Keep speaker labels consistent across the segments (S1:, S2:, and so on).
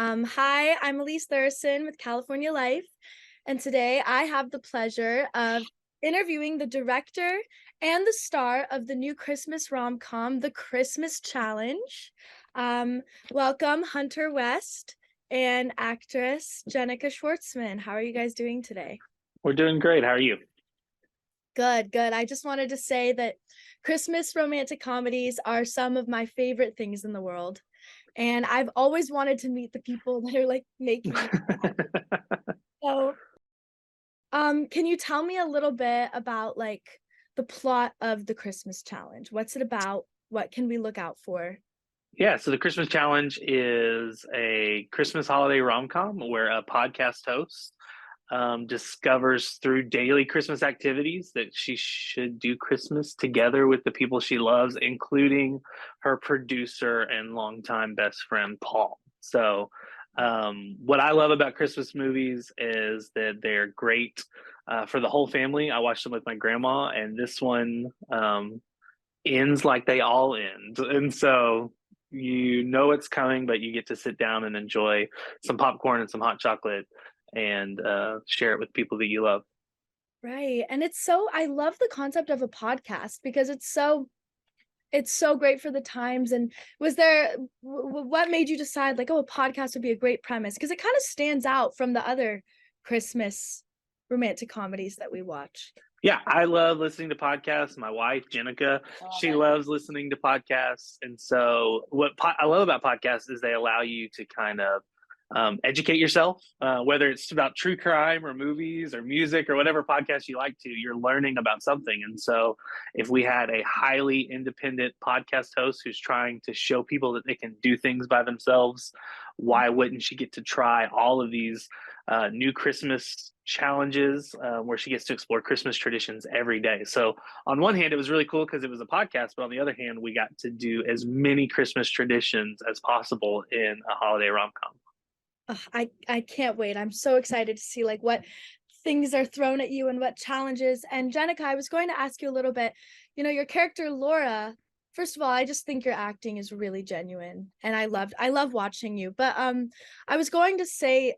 S1: Hi, I'm Elise Thurston with California Life, and today I have the pleasure of interviewing the director and the star of the new Christmas rom-com, The Christmas Challenge. Um, Welcome, Hunter West and actress Jenica Schwartzman. How are you guys doing today?
S2: We're doing great. How are you?
S1: Good, good. I just wanted to say that Christmas romantic comedies are some of my favorite things in the world. And I've always wanted to meet the people that are like making them. So, can you tell me a little bit about like the plot of the Christmas challenge? What's it about? What can we look out for?
S2: Yeah, so the Christmas Challenge is a Christmas holiday rom-com where a podcast host discovers through daily Christmas activities that she should do Christmas together with the people she loves, including her producer and longtime best friend, Paul. So, what I love about Christmas movies is that they're great for the whole family. I watched them with my grandma, and this one ends like they all end. And so you know it's coming, but you get to sit down and enjoy some popcorn and some hot chocolate and share it with people that you love.
S1: Right. And I love the concept of a podcast because it's so great for the times. And was there what made you decide like, oh, a podcast would be a great premise? Because it kind of stands out from the other Christmas romantic comedies that we watch.
S2: Yeah, I love listening to podcasts. My wife, Jenica, she loves listening to podcasts. And so, I love about podcasts is they allow you to kind of educate yourself, whether it's about true crime or movies or music or whatever podcast you like to, you're learning about something. And so, if we had a highly independent podcast host who's trying to show people that they can do things by themselves, why wouldn't she get to try all of these new Christmas challenges where she gets to explore Christmas traditions every day? So, on one hand, it was really cool because it was a podcast, but on the other hand, we got to do as many Christmas traditions as possible in a holiday rom com.
S1: Ugh, I can't wait. I'm so excited to see like what things are thrown at you and what challenges. And Jenica, I was going to ask you a little bit, your character Laura, first of all, I just think your acting is really genuine and I love watching you. But I was going to say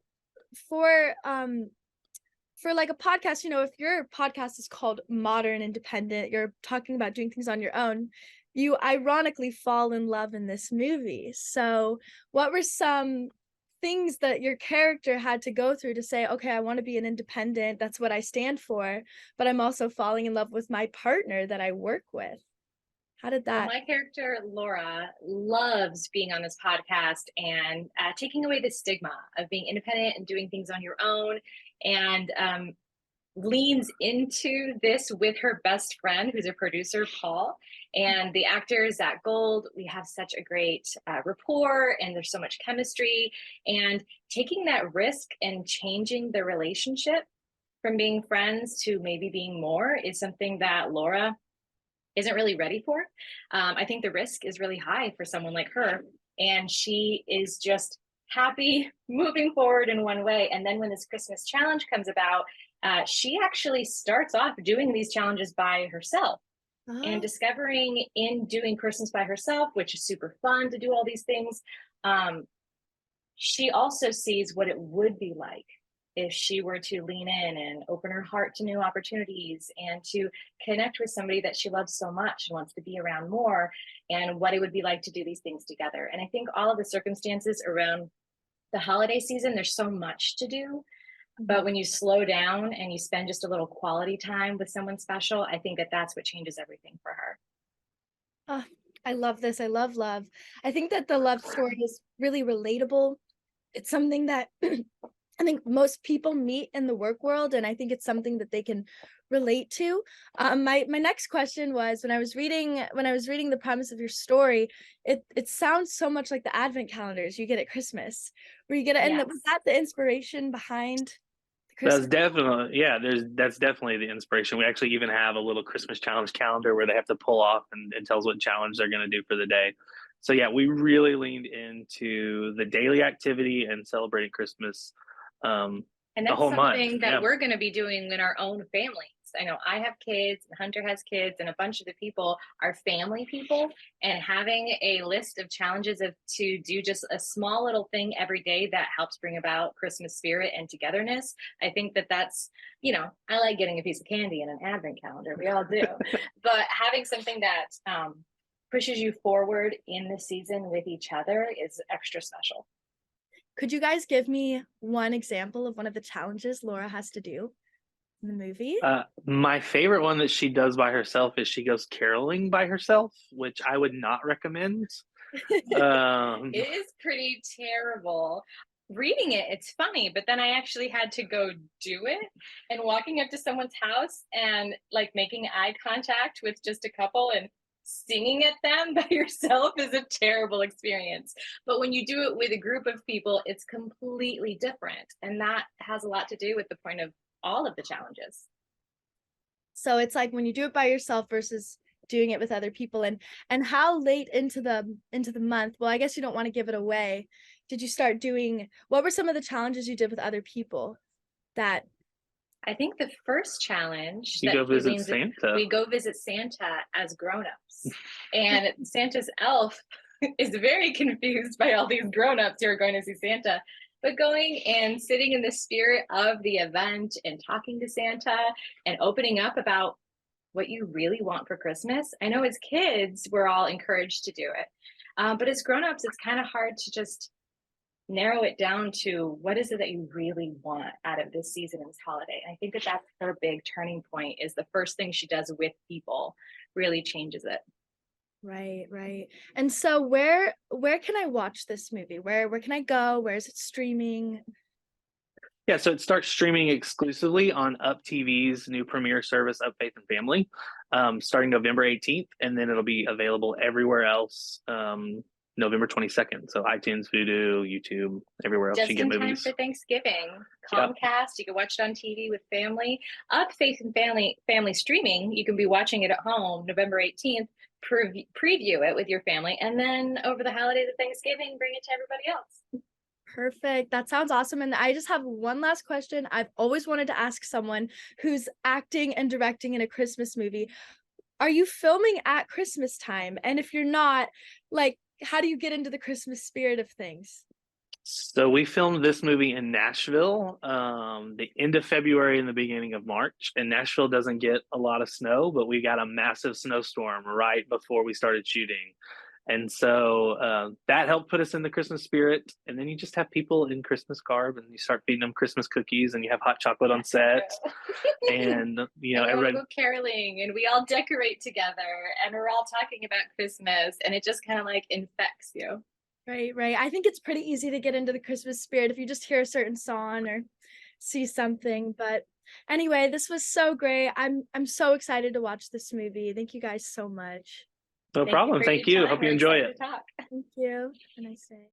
S1: for for like a podcast, if your podcast is called Modern Independent, you're talking about doing things on your own, you ironically fall in love in this movie. So, what were some things that your character had to go through to say, okay, I want to be an independent, that's what I stand for, but I'm also falling in love with my partner that I work with? How did
S3: Well,
S1: that?
S3: my character, Laura, loves being on this podcast and taking away the stigma of being independent and doing things on your own, and leans into this with her best friend, who's a producer, Paul. And the actor, Zach Gold, we have such a great rapport, and there's so much chemistry. And taking that risk and changing the relationship from being friends to maybe being more is something that Laura isn't really ready for. I think the risk is really high for someone like her, and she is just happy moving forward in one way. And then when this Christmas challenge comes about, she actually starts off doing these challenges by herself and
S1: Oh,
S3: discovering in doing Christmas by herself, which is super fun to do all these things. Um, she also sees what it would be like if she were to lean in and open her heart to new opportunities and to connect with somebody that she loves so much and wants to be around more, and what it would be like to do these things together. And I think all of the circumstances around the holiday season, there's so much to do.
S1: mhm.
S3: But when you slow down and you spend just a little quality time with someone special, I think that that's what changes everything for her.
S1: Ah, I love this. I love love. I think that the love story is really relatable. It's something that I think most people meet in the work world, and I think it's something that they can relate to. My next question was when I was reading the premise of your story, it sounds so much like the advent calendars you get at Christmas, where you get it, and was
S3: Yes.
S1: that the inspiration behind the
S2: That's
S1: Christmas?
S2: definitely, yeah, that's definitely the inspiration. We actually even have a little Christmas challenge calendar where they have to pull off and it tells what challenge they're going to do for the day. So yeah, we really leaned into the daily activity and celebrating Christmas um,
S3: And
S2: the
S3: that's
S2: whole month.
S3: something that
S2: Yeah.
S3: we're going to be doing in our own families. I know I have kids, and Hunter has kids, and a bunch of the people are family people. And having a list of challenges to do just a small little thing every day that helps bring about Christmas spirit and togetherness. I think that's, I like getting a piece of candy and an advent calendar. We all do. But having something that pushes you forward in the season with each other is extra special.
S1: Could you guys give me one example of one of the challenges Laura has to do in the movie?
S2: My favorite one that she does by herself is she goes caroling by herself, which I would not recommend.
S3: It is pretty terrible. Reading it, it's funny, but then I actually had to go do it, and walking up to someone's house and like making eye contact with just a couple and singing at them by yourself is a terrible experience. But when you do it with a group of people, it's completely different. And that has a lot to do with the point of all of the challenges.
S1: So it's like when you do it by yourself versus doing it with other people. And how late into the month, well, I guess you don't want to give it away, did you start doing, what were some of the challenges you did with other people that
S3: I think the first challenge
S2: you
S3: that
S2: go visit Santa.
S3: We go visit Santa as grown-ups. And Santa's elf is very confused by all these grown-ups who are going to see Santa. But going and sitting in the spirit of the event and talking to Santa and opening up about what you really want for Christmas. I know as kids, we're all encouraged to do it. But as grown-ups, it's kind of hard to just narrow it down to what is it that you really want out of this season and this holiday. And I think that's her big turning point, is the first thing she does with people really changes it.
S1: Right. And so where can I watch this movie? Where can I go? Where is it streaming?
S2: Yeah, so it starts streaming exclusively on Up TV's new premiere service, Up Faith and Family, starting November 18th, and then it'll be available everywhere else November 22nd. So iTunes, Vudu, YouTube, everywhere else you get movies.
S3: Just in time for Thanksgiving. Comcast, You can watch it on TV with family. Up Faith and Family streaming, you can be watching it at home November 18th, preview it with your family, and then over the holidays of Thanksgiving, bring it to everybody else.
S1: Perfect. That sounds awesome. And I just have one last question. I've always wanted to ask someone who's acting and directing in a Christmas movie. Are you filming at Christmas time? And if you're not, like, how do you get into the Christmas spirit of things?
S2: So we filmed this movie in Nashville, the end of February and the beginning of March. And Nashville doesn't get a lot of snow, but we got a massive snowstorm right before we started shooting. And so that helped put us in the Christmas spirit. And then you just have people in Christmas garb, and you start feeding them Christmas cookies, and you have hot chocolate on set. And
S3: everyone go caroling, and we all decorate together, and we're all talking about Christmas, and it just kind of like infects you.
S1: Right. I think it's pretty easy to get into the Christmas spirit if you just hear a certain song or see something. But anyway, this was so great. I'm so excited to watch this movie. Thank you guys so much.
S2: No problem. Thank you. Hope you enjoy it.
S1: Thank you. Have a nice day.